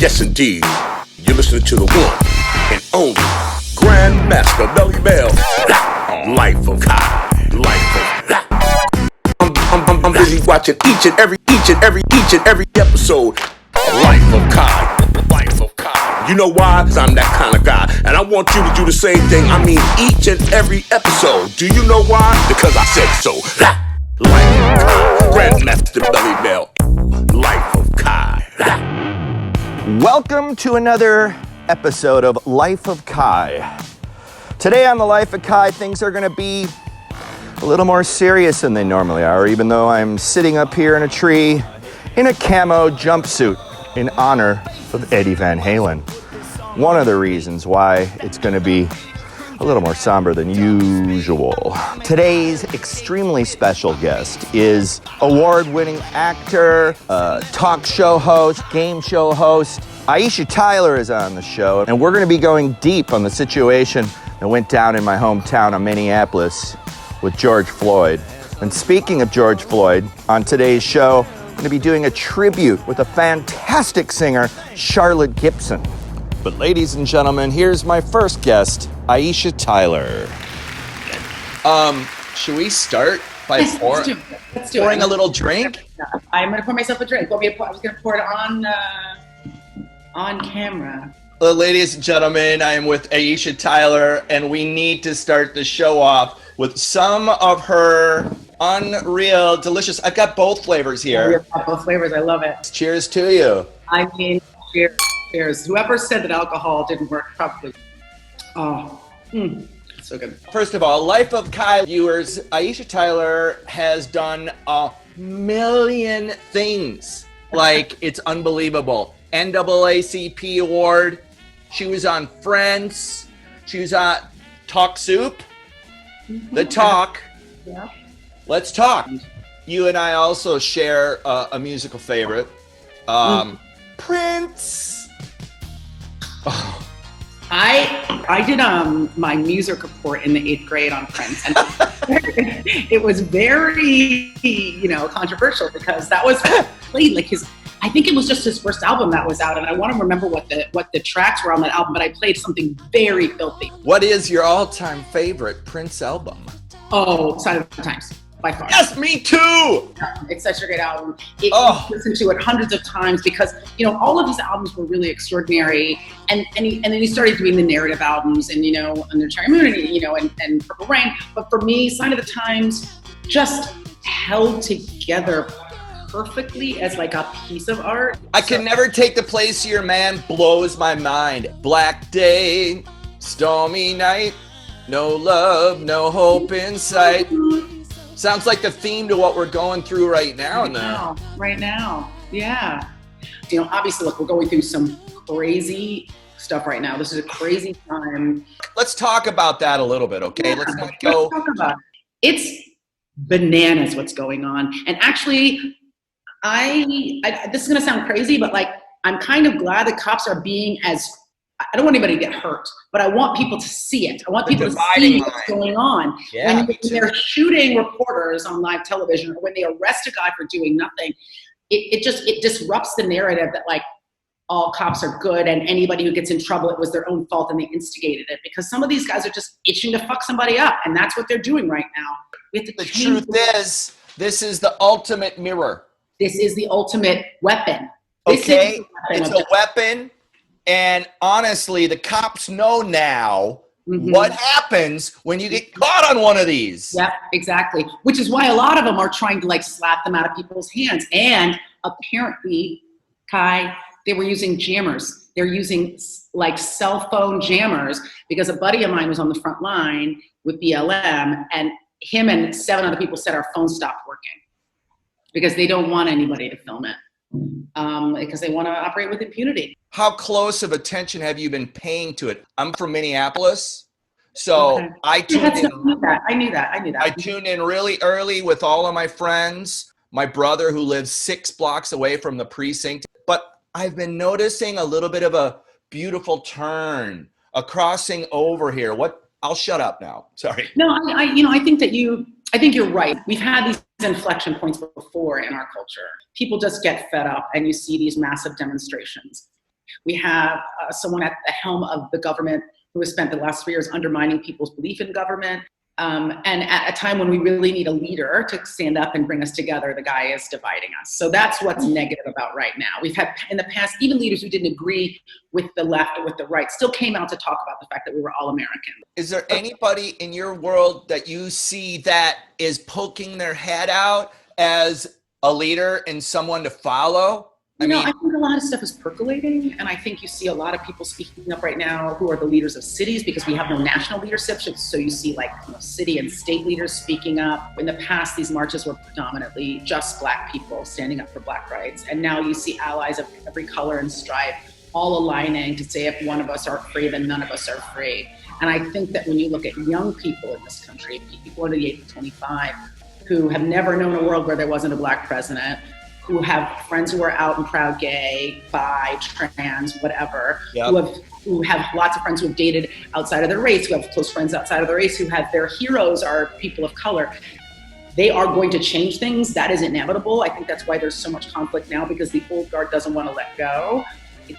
Yes, indeed. You're listening to the one and only Grandmaster Belly Bell. Life of Kai. Life of I'm busy watching each and every episode of Life of Kai. Life of Kai. You know why? 'Cause I'm that kind of guy. And I want you to do the same thing. I mean, each and every episode. Do you know why? Because I said so. Life of Kai. Grandmaster Belly Bell. Life of Kai. Welcome to another episode of Life of Kai. Today on the Life of Kai, things are going to be a little more serious than they normally are, even though I'm sitting up here in a tree in a camo jumpsuit in honor of Eddie Van Halen. One of the reasons why it's going to be a little more somber than usual. Today's extremely special guest is award-winning actor, talk show host, game show host. Aisha Tyler is on the show, and we're going to be going deep on the situation that went down in my hometown of Minneapolis with George Floyd. And speaking of George Floyd, on today's show, I'm going to be doing a tribute with a fantastic singer, Charlotte Gibson. But ladies and gentlemen, here's my first guest, Aisha Tyler. Should we start by pouring a little drink? I'm going to pour myself a drink. I was going to pour it on camera. Well, ladies and gentlemen, I am with Aisha Tyler, and we need to start the show off with some of her unreal, delicious. I've got both flavors here. I've got both flavors. I love it. Cheers to you. I mean, cheers. Cheers. Whoever said that alcohol didn't work, probably. Oh, so good. First of all, Life of Kai viewers, Aisha Tyler has done a million things. Like, it's unbelievable. NAACP award. She was on Friends. She was on Talk Soup. The Talk. Yeah. Let's talk. You and I also share a musical favorite. Prince. Oh. I did my music report in the 8th grade on Prince, and it was very, controversial because that was played like his. I think it was just his first album that was out, and I want to remember what the tracks were on that album, but I played something very filthy. What is your all-time favorite Prince album? Oh, Sign of the Times. By far. Yes, me too! It's such a great album. I've listened to it hundreds of times because, all of his albums were really extraordinary. And then he started doing the narrative albums and, Under Cherry Moon and Purple Rain. But for me, Sign of the Times just held together perfectly as like a piece of art. I Can Never Take the Place of Your Man blows my mind. Black day, stormy night, no love, no hope in sight. Sounds like the theme to what we're going through right now. Right now, yeah. Obviously, look, we're going through some crazy stuff right now. This is a crazy time. Let's talk about that a little bit, okay? Let's not go. Let's talk about it. It's bananas what's going on. And actually, this is going to sound crazy, but I'm kind of glad the cops are being I don't want anybody to get hurt, but I want people to see it. I want people to see what's going on. Yeah, when they're shooting reporters on live television, or when they arrest a guy for doing nothing, it disrupts the narrative that all cops are good and anybody who gets in trouble, it was their own fault and they instigated it. Because some of these guys are just itching to fuck somebody up, and that's what they're doing right now. The truth is, this is the ultimate mirror. This is the ultimate weapon. Okay, it's a weapon. And honestly, the cops know now what happens when you get caught on one of these. Yep, exactly. Which is why a lot of them are trying to slap them out of people's hands. And apparently, Kai, they were using jammers. They're using cell phone jammers because a buddy of mine was on the front line with BLM, and him and 7 other people said our phone stopped working because they don't want anybody to film it. Because they want to operate with impunity. How close of attention have you been paying to it? I'm from Minneapolis, so okay. I knew that. I tuned in really early with all of my friends, my brother who lives 6 blocks away from the precinct. But I've been noticing a little bit of a beautiful turn, a crossing over here. I'll shut up now. Sorry. No, I think that I think you're right. We've had these inflection points before in our culture. People just get fed up and you see these massive demonstrations. We have someone at the helm of the government who has spent the last 3 years undermining people's belief in government. And at a time when we really need a leader to stand up and bring us together, the guy is dividing us. So that's what's negative about right now. We've had in the past, even leaders who didn't agree with the left or with the right still came out to talk about the fact that we were all American. Is there anybody in your world that you see that is poking their head out as a leader and someone to follow? I think a lot of stuff is percolating, and I think you see a lot of people speaking up right now who are the leaders of cities, because we have no national leadership. So you see city and state leaders speaking up. In the past, these marches were predominantly just Black people standing up for Black rights. And now you see allies of every color and stripe all aligning to say if one of us are free, then none of us are free. And I think that when you look at young people in this country, people under the age of 25, who have never known a world where there wasn't a Black president, who have friends who are out and proud gay, bi, trans, whatever, who have lots of friends who have dated outside of their race, who have close friends outside of their race, who have their heroes are people of color. They are going to change things. That is inevitable. I think that's why there's so much conflict now, because the old guard doesn't want to let go.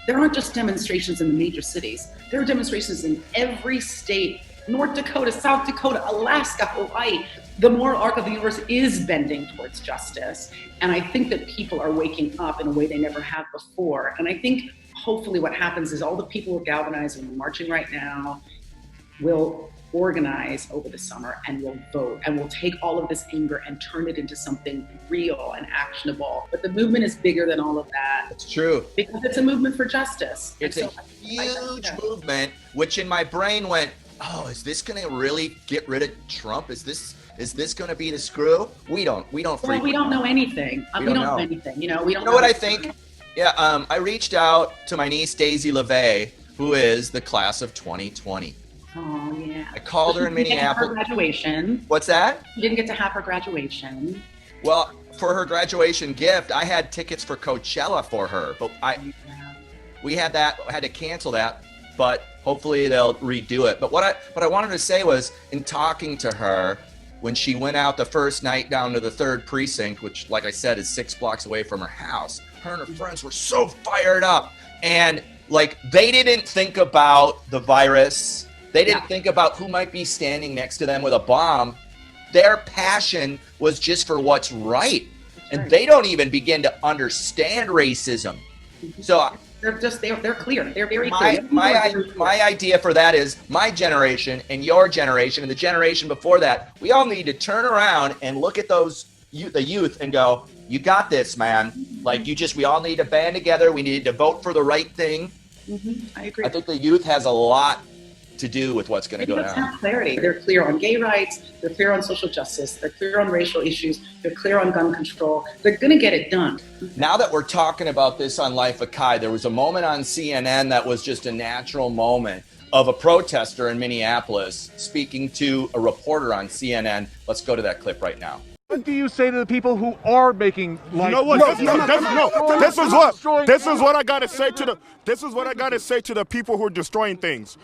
There aren't just demonstrations in the major cities. There are demonstrations in every state, North Dakota, South Dakota, Alaska, Hawaii. The moral arc of the universe is bending towards justice. And I think that people are waking up in a way they never have before. And I think hopefully what happens is all the people who are galvanized and marching right now will organize over the summer and will vote and will take all of this anger and turn it into something real and actionable. But the movement is bigger than all of that. It's true. Because it's a movement for justice. It's a huge movement, which in my brain went, oh, is this going to really get rid of Trump? Is this going to be the screw? We don't know anything. We don't know anything. We don't know anything. We don't know what I think? Yeah, I reached out to my niece, Daisy LeVay, who is the class of 2020. Oh, yeah. I called her in Minneapolis. Her graduation. What's that? You didn't get to have her graduation. Well, for her graduation gift, I had tickets for Coachella for her, but we had to cancel that, but hopefully they'll redo it. But what I wanted to say was, in talking to her, when she went out the first night down to the 3rd precinct, which, like I said, is 6 blocks away from her house, her and her friends were so fired up. And they didn't think about the virus. They didn't think about who might be standing next to them with a bomb. Their passion was just for what's right. And they don't even begin to understand racism. So they're clear. They're very clear. My idea for that is my generation and your generation and the generation before that, we all need to turn around and look at the youth and go, you got this, man. We all need to band together. We need to vote for the right thing. I agree. I think the youth has a lot to do with what's going to go down. Have clarity. They're clear on gay rights. They're clear on social justice. They're clear on racial issues. They're clear on gun control. They're going to get it done. Now that we're talking about this on Life of Kii, there was a moment on CNN that was just a natural moment of a protester in Minneapolis speaking to a reporter on CNN. Let's go to that clip right now. What do you say to the people who are making You know what? This is what I gotta say to the people who are destroying things.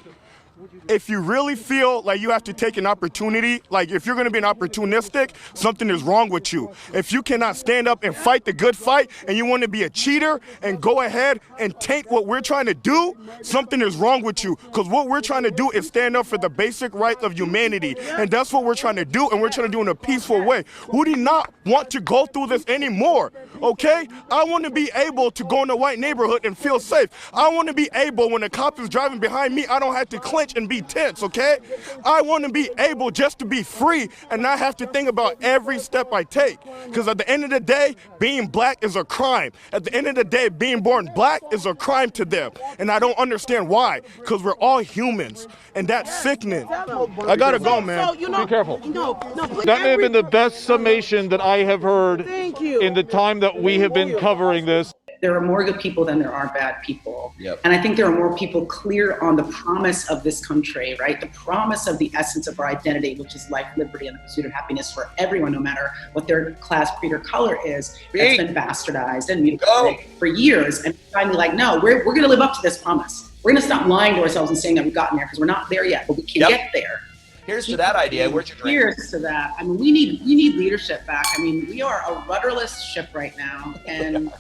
If you really feel like you have to take an opportunity, if you're going to be an opportunistic, something is wrong with you. If you cannot stand up and fight the good fight and you want to be a cheater and go ahead and taint what we're trying to do, something is wrong with you. Because what we're trying to do is stand up for the basic rights of humanity. And that's what we're trying to do, and we're trying to do it in a peaceful way. We do not want to go through this anymore, okay? I want to be able to go in a white neighborhood and feel safe. I want to be able, when a cop is driving behind me, I don't have to clench and be tense, okay? I want to be able just to be free and not have to think about every step I take. Because at the end of the day, being Black is a crime. At the end of the day, being born Black is a crime to them. And I don't understand why. Because we're all humans. And that's sickening. I gotta go, man. Be careful. That may have been the best summation that I have heard in the time that we have been covering this. There are more good people than there are bad people. Yep. And I think there are more people clear on the promise of this country, right? The promise of the essence of our identity, which is life, liberty, and the pursuit of happiness for everyone, no matter what their class, creed, or color is. That's been bastardized and mutilated for years. And finally, no, we're going to live up to this promise. We're going to stop lying to ourselves and saying that we've gotten there, because we're not there yet, but we can get there. Here's to that idea. Where's your drink? Here's to that. I mean, we need leadership back. I mean, we are a rudderless ship right now. And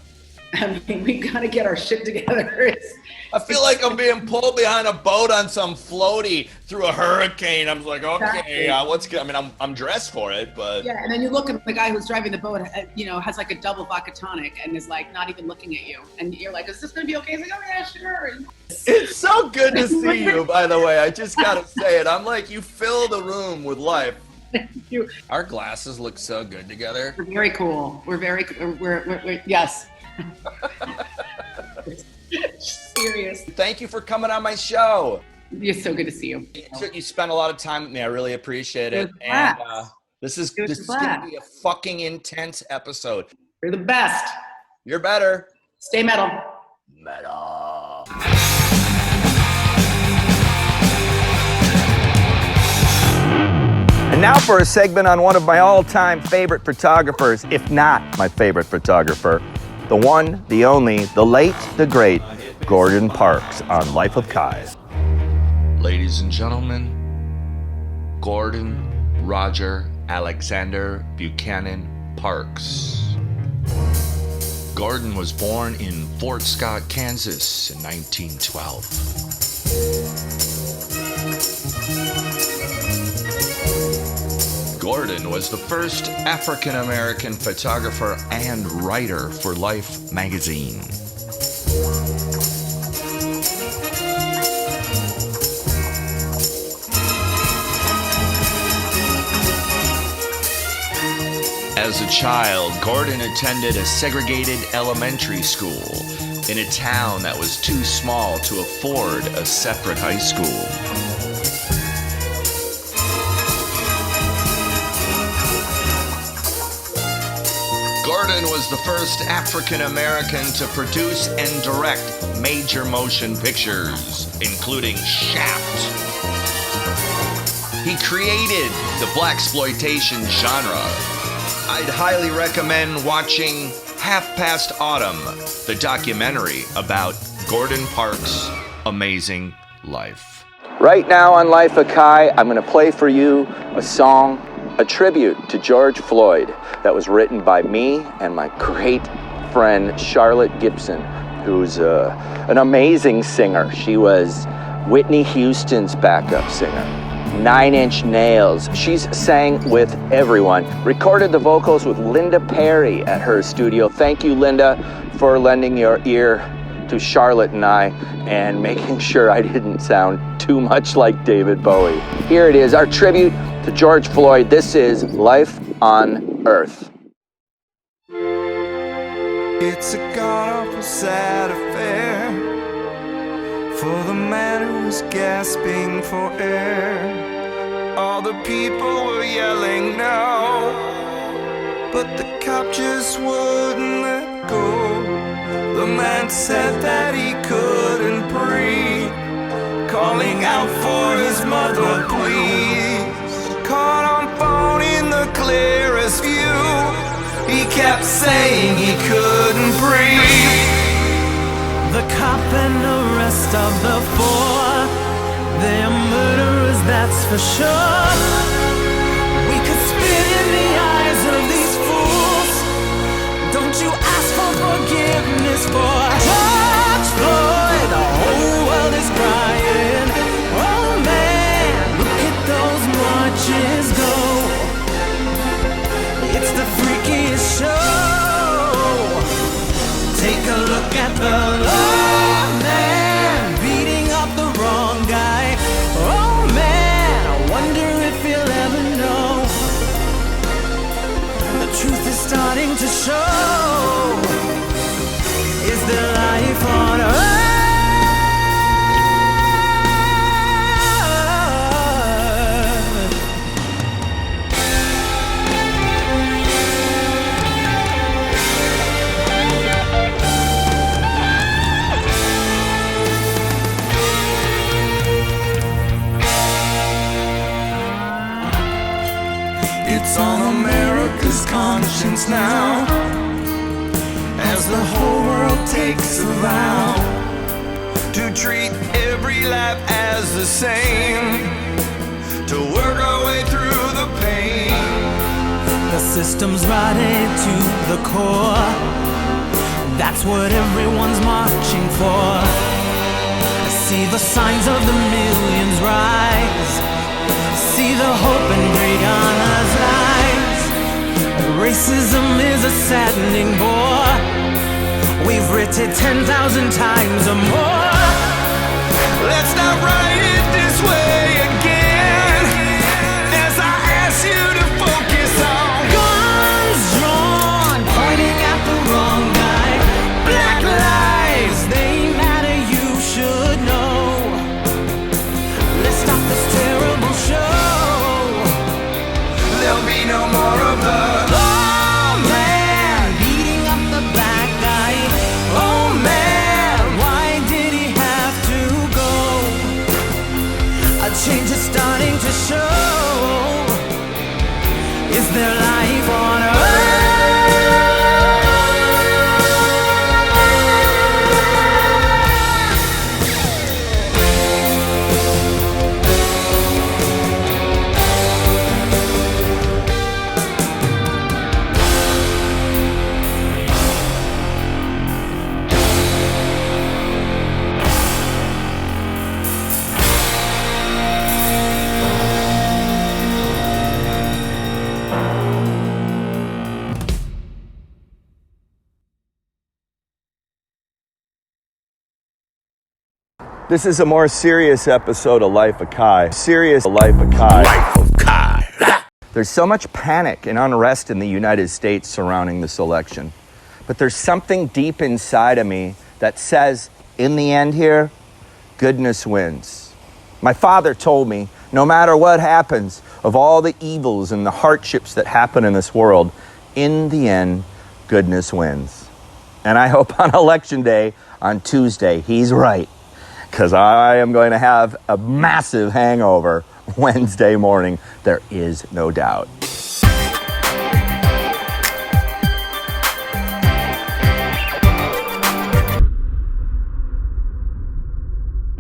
I mean, we gotta get our shit together. I feel like I'm being pulled behind a boat on some floaty through a hurricane. I'm like, okay, what's good? I mean, I'm dressed for it, but. Yeah, and then you look at the guy who's driving the boat, you know, has like a double vodka tonic and is like not even looking at you. And you're like, is this gonna be okay? He's like, oh yeah, sure. It's so good to see you, by the way. I just gotta say it. I'm like, you fill the room with life. Our glasses look so good together. We're very cool. We're yes. Serious. Thank you for coming on my show. It's so good to see you. You spent a lot of time with me. I really appreciate it. And this is going to be a fucking intense episode. You're the best. You're better. Stay metal. Metal. And now for a segment on one of my all-time favorite photographers, if not my favorite photographer. The one, the only, the late, the great, Gordon Parks on Life of Kii. Ladies and gentlemen, Gordon Roger Alexander Buchanan Parks. Gordon was born in Fort Scott, Kansas in 1912. Gordon was the first African-American photographer and writer for Life magazine. As a child, Gordon attended a segregated elementary school in a town that was too small to afford a separate high school. Gordon was the first African American to produce and direct major motion pictures, including Shaft. He created the blaxploitation genre. I'd highly recommend watching Half Past Autumn, the documentary about Gordon Parks' amazing life. Right now on Life of Kii, I'm going to play for you a song, a tribute to George Floyd that was written by me and my great friend Charlotte Gibson, who's an amazing singer. She was Whitney Houston's backup singer. 9 Inch Nails. She's sang with everyone. Recorded the vocals with Linda Perry at her studio. Thank you, Linda, for lending your ear to Charlotte and I and making sure I didn't sound too much like David Bowie. Here it is, our tribute to George Floyd. This is Life on Earth. It's a god-awful sad affair for the man who was gasping for air. All the people were yelling no, but the cop just wouldn't let go. The man said that he couldn't breathe, calling out for his mother, please. Caught on phone in the clearest view, he kept saying he couldn't breathe. The cop and the rest of the four, they're murderers, that's for sure. We could spit in the eyes of these fools. Don't you ask for forgiveness for George Floyd. The whole world is crying. Oh man, look at those marches go. It's the freakiest show. Take a look at the law man beating up the wrong guy. Oh man, I wonder if he'll ever know. The truth is starting to show. Is there life on Earth? It's on America's conscience now, as the whole world takes a vow to treat every life as the same, to work our way through the pain. The system's rotted to the core. That's what everyone's marching for. I see the signs of the millions rise. See the hope in Brianna's eyes. Racism is a saddening bore. We've written 10,000 times or more. Let's not write it this way again. As I ask you to focus on guns drawn, pointing at the wrong guy. Black lives, they matter, you should know. Let's stop this terrible show. There'll be no more of us. Oh man, beating up the black guy. Oh man, why did he have to go? A change is starting to show. Is there life on earth? This is a more serious episode of Life of Kii. Serious Life of Kii. Life of Kii. There's so much panic and unrest in the United States surrounding this election. But there's something deep inside of me that says, in the end here, goodness wins. My father told me, no matter what happens, of all the evils and the hardships that happen in this world, in the end, goodness wins. And I hope on election day, on Tuesday, he's right. Because I am going to have a massive hangover Wednesday morning. There is no doubt.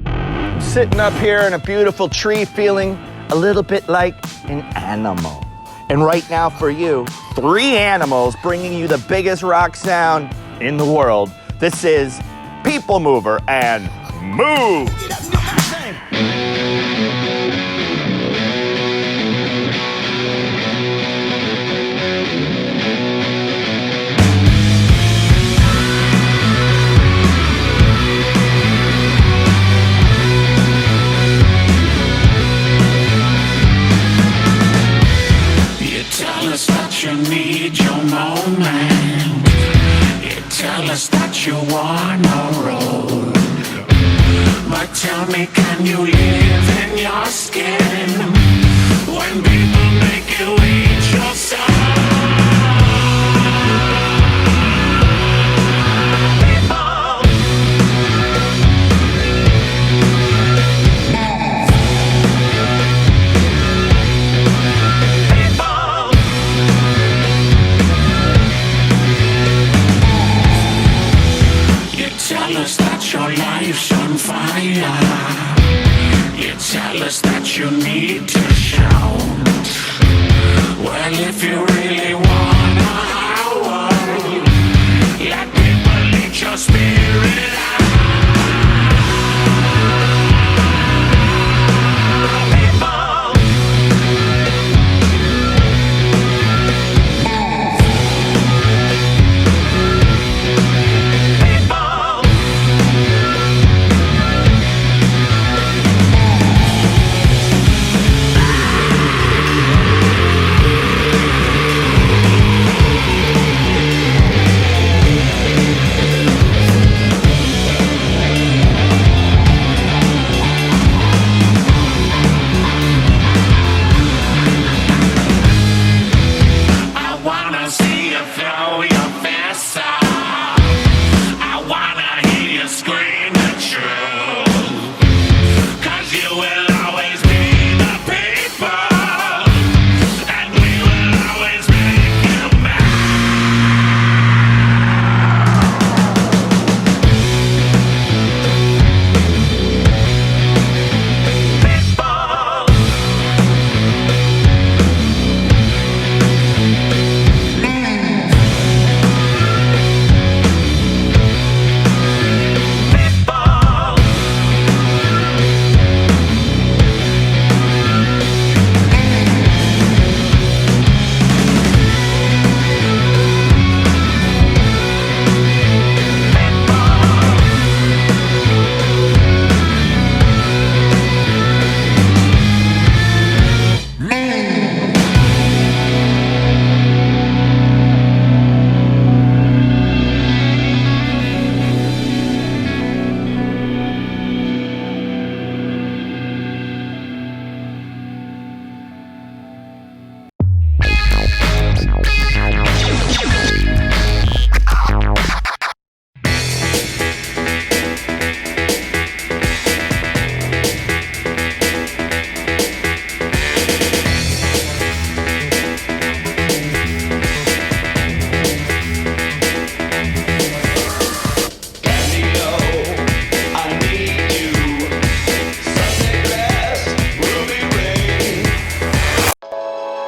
I'm sitting up here in a beautiful tree feeling a little bit like an animal. And right now for you, 3 animals bringing you the biggest rock sound in the world. This is People Mover and Move! You tell us that you need your moment. You tell us that you wanna roll. But tell me, can you live in your skin when people make you eat your soul? Tell us that your life's on fire. You tell us that you need to shout.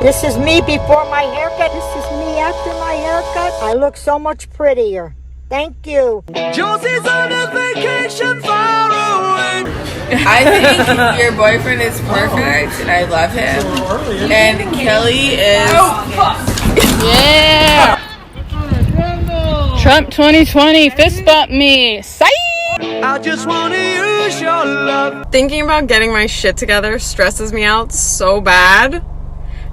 This is me before my haircut. This is me after my haircut. I look so much prettier. Thank you. Josie's on a vacation far away. I think your boyfriend is perfect, and I love him. And Kelly is... Yeah! Trump 2020, fist bump me. Psych! I just want to use your love. Thinking about getting my shit together stresses me out so bad.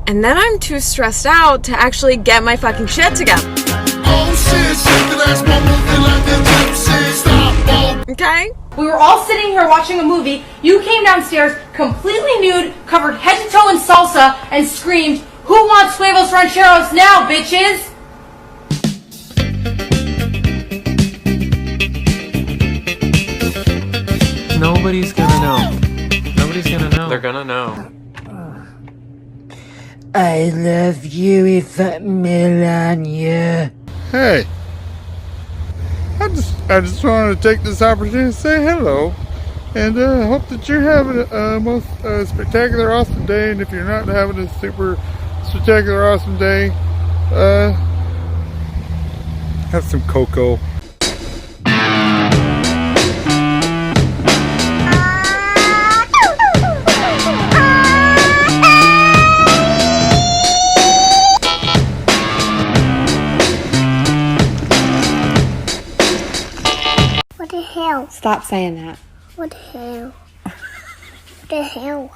And then I'm too stressed out to actually get my fucking shit together. Okay? We were all sitting here watching a movie. You came downstairs completely nude, covered head to toe in salsa, and screamed, "Who wants huevos rancheros now, bitches?" Nobody's gonna know. Nobody's gonna know. They're gonna know. I love you if Melania. Hey, I just wanted to take this opportunity to say hello, and hope that you're having a most spectacular, awesome day. And if you're not having a super spectacular, awesome day, have some cocoa. What the hell? Stop saying that. What the hell? What the hell?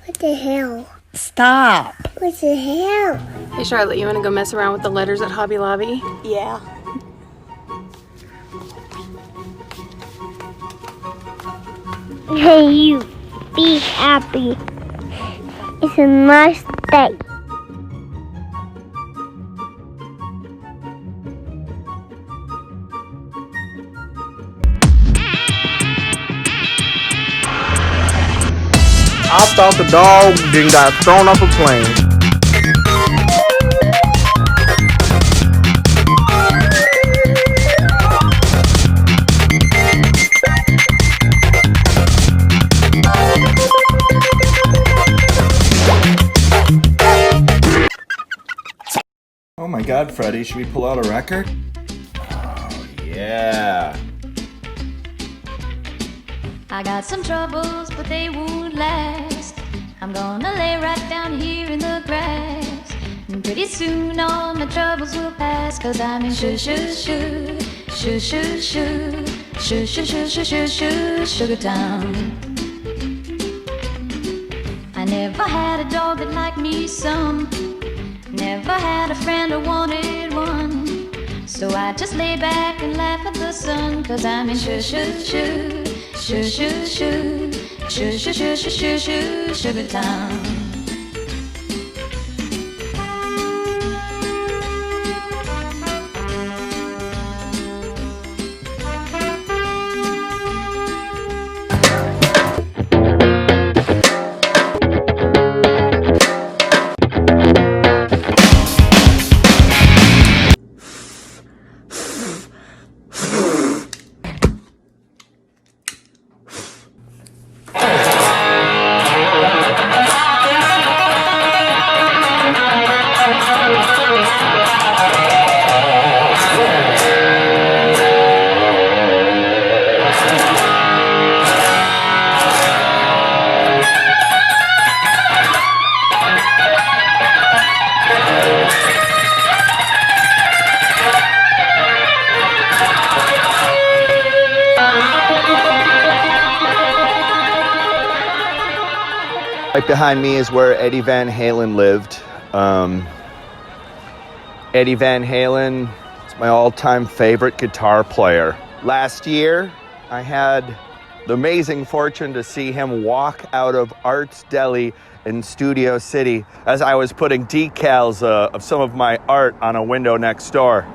What the hell? Stop. What the hell? Hey Charlotte, you wanna go mess around with the letters at Hobby Lobby? Yeah. Hey you, be happy. It's a nice day. I thought the dog then got thrown off a plane. Oh my God, Freddie, should we pull out a record? Oh, yeah. I got some troubles, but they won't last. I'm gonna lay right down here in the grass. And pretty soon all my troubles will pass. Cause I'm in shoo-shoo-shoo, shoo-shoo-shoo, shoo-shoo-shoo-shoo-shoo, Sugar Town. I never had a dog that liked me some. Never had a friend or wanted one. So I just lay back and laugh at the sun. Cause I'm in shoo-shoo-shoo, shoo-shoo-shoo, shoo-shoo-shoo-shoo-shoo, Sugar Town. Right behind me is where Eddie Van Halen lived. Eddie Van Halen is my all-time favorite guitar player. Last year, I had the amazing fortune to see him walk out of Arts Deli in Studio City as I was putting decals of some of my art on a window next door.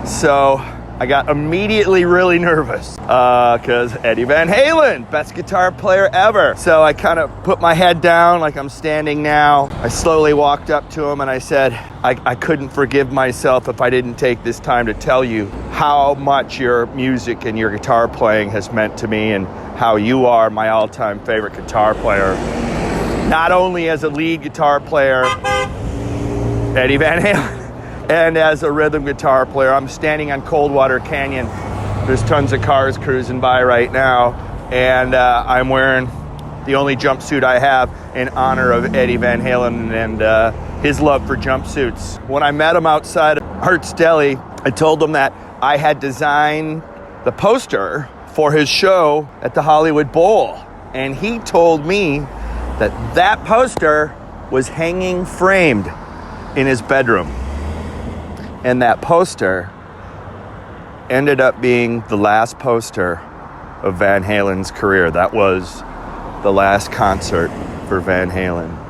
So I got immediately really nervous because Eddie Van Halen, best guitar player ever. So I kind of put my head down like I'm standing now. I slowly walked up to him and I said, I couldn't forgive myself if I didn't take this time to tell you how much your music and your guitar playing has meant to me and how you are my all-time favorite guitar player. not only as a lead guitar player, Eddie Van Halen, and as a rhythm guitar player. I'm standing on Coldwater Canyon. There's tons of cars cruising by right now, and I'm wearing the only jumpsuit I have in honor of Eddie Van Halen and his love for jumpsuits. When I met him outside of Art's Deli, I told him that I had designed the poster for his show at the Hollywood Bowl. And he told me that that poster was hanging framed in his bedroom. And that poster ended up being the last poster of Van Halen's career. That was the last concert for Van Halen.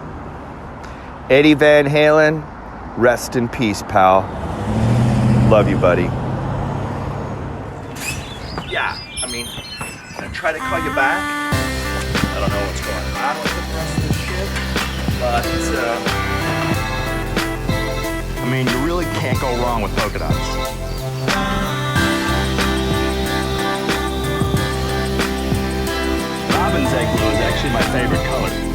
Eddie Van Halen, rest in peace, pal. Love you, buddy. Yeah, I mean, can I try to call you back? I don't know what's going on with the rest of this shit, but I mean, you really can't go wrong with polka dots. Robin's egg blue is actually my favorite color.